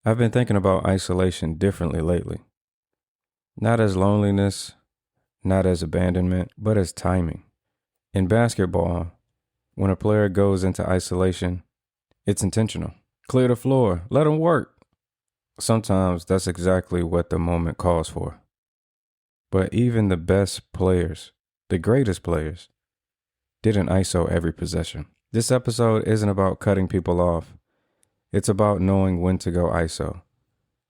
I've been thinking about isolation differently lately. Not as loneliness, not as abandonment, but as timing. In basketball, when a player goes into isolation, it's intentional. Clear the floor, let them work. Sometimes that's exactly what the moment calls for. But even the best players, the greatest players, didn't ISO every possession. This episode isn't about cutting people off. It's about knowing when to go ISO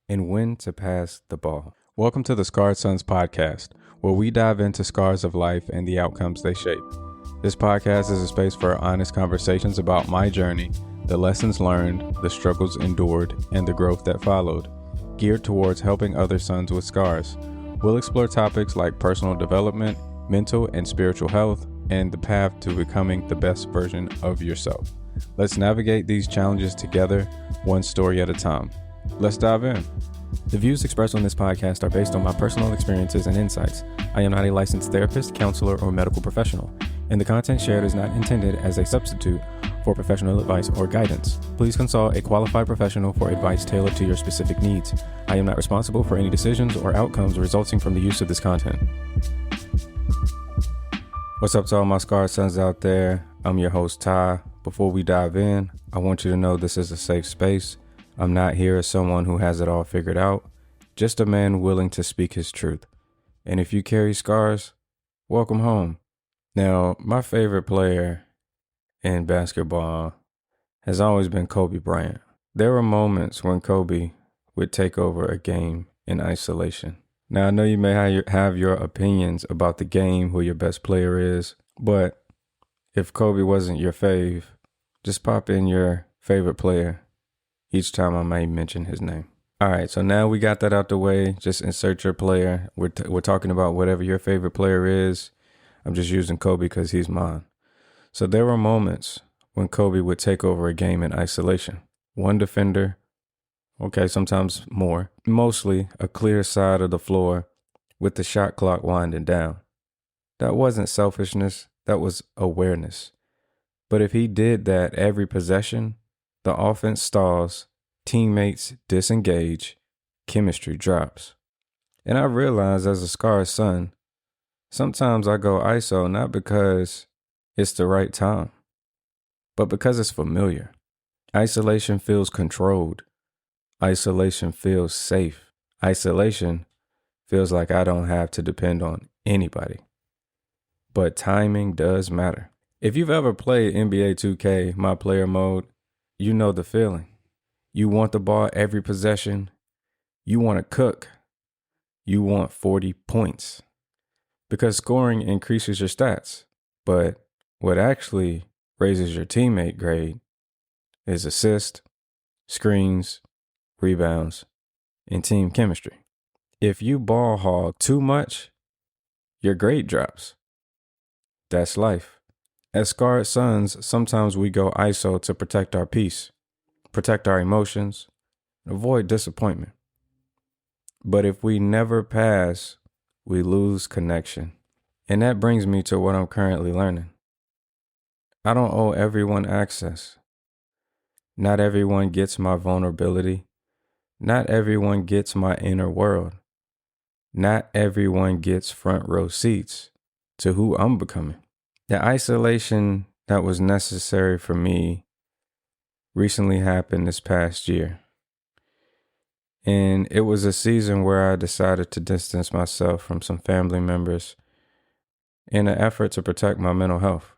and when to pass the ball. Welcome to the Scarred Sons podcast, where we dive into scars of life and the outcomes they shape. This podcast is a space for honest conversations about my journey, the lessons learned, the struggles endured, and the growth that followed, geared towards helping other sons with scars. We'll explore topics like personal development, mental and spiritual health, and the path to becoming the best version of yourself. Let's navigate these challenges together, one story at a time. Let's dive in. The views expressed on this podcast are based on my personal experiences and insights. I am not a licensed therapist, counselor, or medical professional, and the content shared is not intended as a substitute for professional advice or guidance. Please consult a qualified professional for advice tailored to your specific needs. I am not responsible for any decisions or outcomes resulting from the use of this content. What's up to all my Scarred Sons out there? I'm your host, Ty. Before we dive in, I want you to know this is a safe space. I'm not here as someone who has it all figured out, just a man willing to speak his truth. And if you carry scars, welcome home. Now, my favorite player in basketball has always been Kobe Bryant. There were moments when Kobe would take over a game in isolation. Now, I know you may have your opinions about the game, who your best player is, but if Kobe wasn't your fave, just pop in your favorite player each time I may mention his name. All right, so now we got that out the way. Just insert your player. We're talking about whatever your favorite player is. I'm just using Kobe because he's mine. So there were moments when Kobe would take over a game in isolation. One defender, okay, sometimes more, mostly a clear side of the floor with the shot clock winding down. That wasn't selfishness, that was awareness. But if he did that every possession, the offense stalls, teammates disengage, chemistry drops. And I realized as a Scarred Son, sometimes I go ISO not because it's the right time, but because it's familiar. Isolation feels controlled. Isolation feels safe. Isolation feels like I don't have to depend on anybody. But timing does matter. If you've ever played NBA 2K, my player mode, you know the feeling. You want the ball every possession. You want to cook. You want 40 points. Because scoring increases your stats. But what actually raises your teammate grade is assist, screens, rebounds, and team chemistry. If you ball hog too much, your grade drops. That's life. As Scarred Sons, sometimes we go ISO to protect our peace, protect our emotions, avoid disappointment. But if we never pass, we lose connection. And that brings me to what I'm currently learning. I don't owe everyone access. Not everyone gets my vulnerability. Not everyone gets my inner world. Not everyone gets front row seats to who I'm becoming. The isolation that was necessary for me recently happened this past year. And it was a season where I decided to distance myself from some family members in an effort to protect my mental health.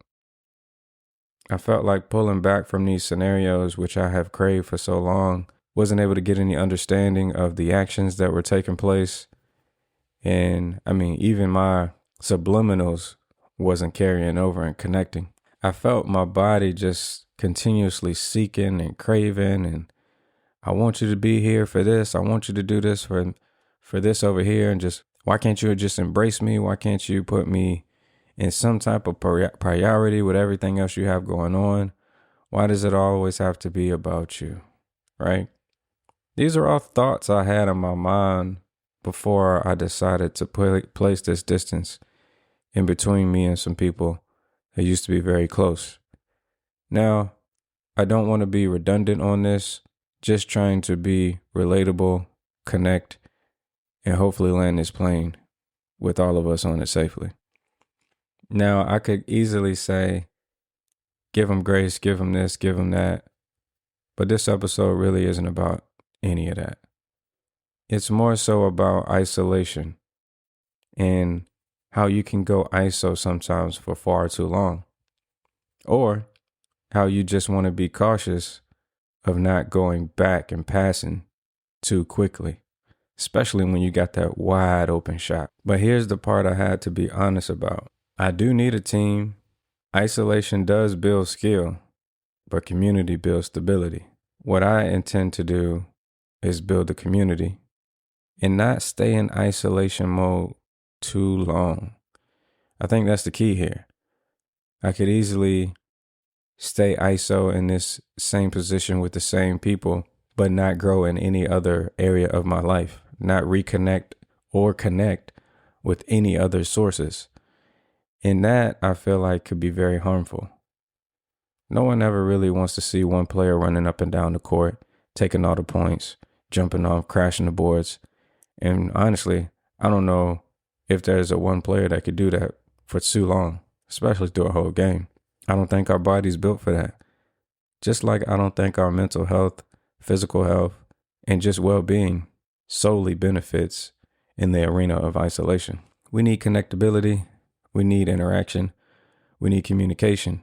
I felt like pulling back from these scenarios, which I have craved for so long, wasn't able to get any understanding of the actions that were taking place. And even my subliminals wasn't carrying over and connecting. I felt my body just continuously seeking and craving, and I want you to be here for this. I want you to do this for this over here. And just, why can't you just embrace me? Why can't you put me in some type of priority with everything else you have going on? Why does it always have to be about you? Right? These are all thoughts I had in my mind before I decided to place this distance in between me and some people that used to be very close. Now, I don't want to be redundant on this, just trying to be relatable, connect, and hopefully land this plane with all of us on it safely. Now, I could easily say, give them grace, give them this, give them that. But this episode really isn't about any of that. It's more so about isolation and how you can go ISO sometimes for far too long. Or how you just want to be cautious of not going back and passing too quickly, especially when you got that wide open shot. But here's the part I had to be honest about. I do need a team. Isolation does build skill, but community builds stability. What I intend to do is build a community and not stay in isolation mode too long. I think that's the key here. I could easily stay ISO in this same position with the same people, but not grow in any other area of my life, not reconnect or connect with any other sources. And that I feel like could be very harmful. No one ever really wants to see one player running up and down the court, taking all the points, jumping off, crashing the boards. And honestly, I don't know if there's a one player that could do that for too long, especially through a whole game. I don't think our body's built for that. Just like I don't think our mental health, physical health, and just well-being solely benefits in the arena of isolation. We need connectability. We need interaction. We need communication.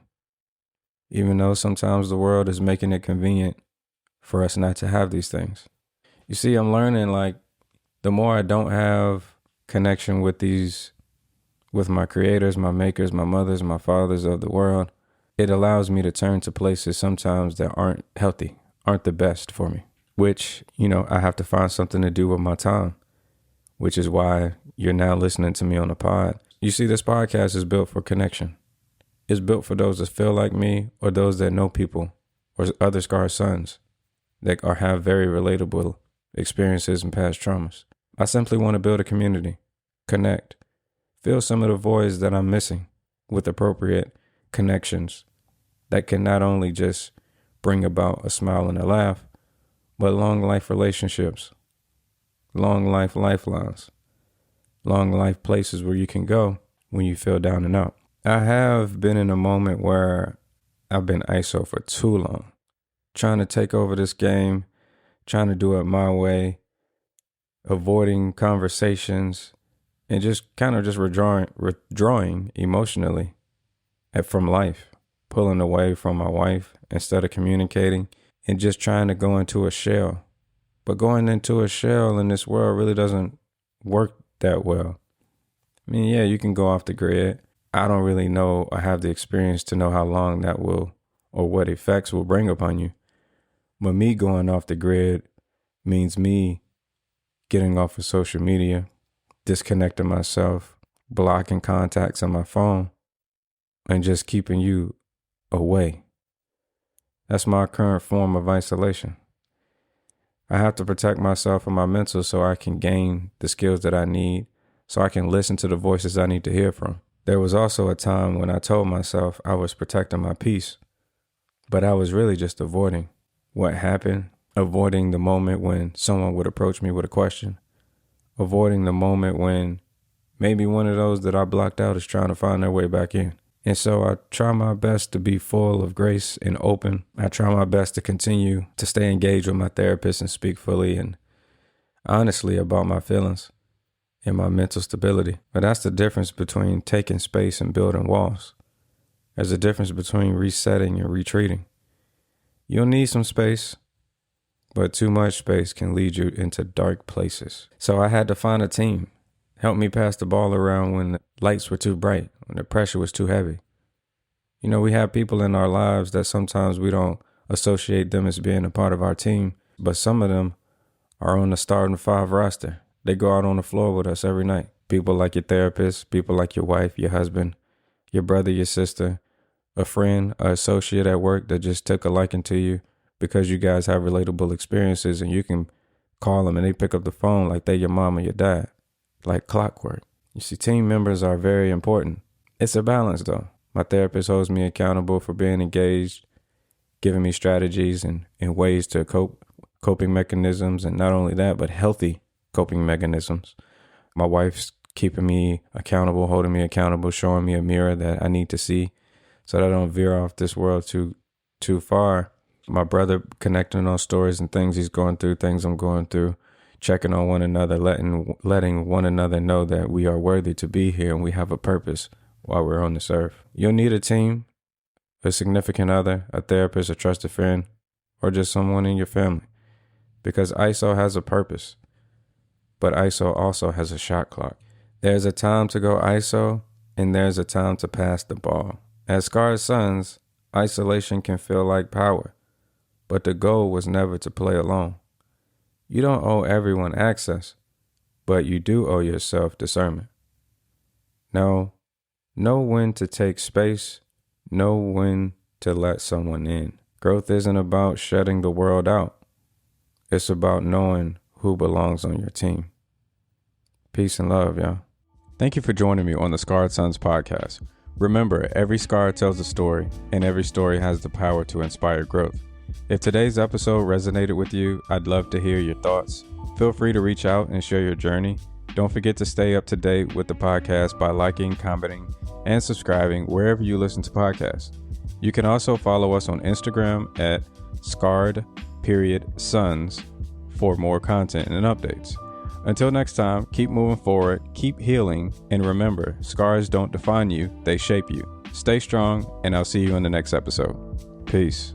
Even though sometimes the world is making it convenient for us not to have these things. You see, I'm learning like the more I don't have connection with my creators, my makers, my mothers, my fathers of the world, it allows me to turn to places sometimes that aren't healthy, aren't the best for me, which, I have to find something to do with my time, which is why you're now listening to me on the pod. You see, this podcast is built for connection. It's built for those that feel like me or those that know people or other scarred sons that have very relatable experiences and past traumas. I simply want to build a community, connect, fill some of the voids that I'm missing with appropriate connections that can not only just bring about a smile and a laugh, but long life relationships, long life lifelines, long life places where you can go when you feel down and out. I have been in a moment where I've been ISO for too long, trying to take over this game, trying to do it my way, avoiding conversations, and just kind of just withdrawing emotionally from life, pulling away from my wife instead of communicating and just trying to go into a shell. But going into a shell in this world really doesn't work that well. I mean, yeah, you can go off the grid. I don't really know or have the experience to know how long that will or what effects will bring upon you. But me going off the grid means me getting off of social media, disconnecting myself, blocking contacts on my phone, and just keeping you away. That's my current form of isolation. I have to protect myself and my mental so I can gain the skills that I need, so I can listen to the voices I need to hear from. There was also a time when I told myself I was protecting my peace, but I was really just avoiding what happened, avoiding the moment when someone would approach me with a question, avoiding the moment when maybe one of those that I blocked out is trying to find their way back in. And so I try my best to be full of grace and open. I try my best to continue to stay engaged with my therapist and speak fully and honestly about my feelings and my mental stability. But that's the difference between taking space and building walls. There's a difference between resetting and retreating. You'll need some space, but too much space can lead you into dark places. So I had to find a team. Help me pass the ball around when the lights were too bright, when the pressure was too heavy. We have people in our lives that sometimes we don't associate them as being a part of our team, but some of them are on the starting 5 roster. They go out on the floor with us every night. People like your therapist, people like your wife, your husband, your brother, your sister, a friend, an associate at work that just took a liking to you because you guys have relatable experiences and you can call them and they pick up the phone like they your mom or your dad, like clockwork. You see, team members are very important. It's a balance though. My therapist holds me accountable for being engaged, giving me strategies and ways to cope coping mechanisms, and not only that, but healthy coping mechanisms. My wife's keeping me accountable, holding me accountable, showing me a mirror that I need to see so that I don't veer off this world too far. My brother connecting on stories and things he's going through, things I'm going through, checking on one another, letting one another know that we are worthy to be here and we have a purpose while we're on this earth. You'll need a team, a significant other, a therapist, a trusted friend, or just someone in your family. Because ISO has a purpose, but ISO also has a shot clock. There's a time to go ISO, and there's a time to pass the ball. As Scar's sons, isolation can feel like power, but the goal was never to play alone. You don't owe everyone access, but you do owe yourself discernment. Know when to take space, know when to let someone in. Growth isn't about shutting the world out. It's about knowing who belongs on your team. Peace and love, y'all. Thank you for joining me on the Scarred Sons podcast. Remember, every scar tells a story, and every story has the power to inspire growth. If today's episode resonated with you, I'd love to hear your thoughts. Feel free to reach out and share your journey. Don't forget to stay up to date with the podcast by liking, commenting, and subscribing wherever you listen to podcasts. You can also follow us on Instagram at scarred.sons for more content and updates. Until next time, keep moving forward, keep healing, and remember, scars don't define you, they shape you. Stay strong, and I'll see you in the next episode. Peace.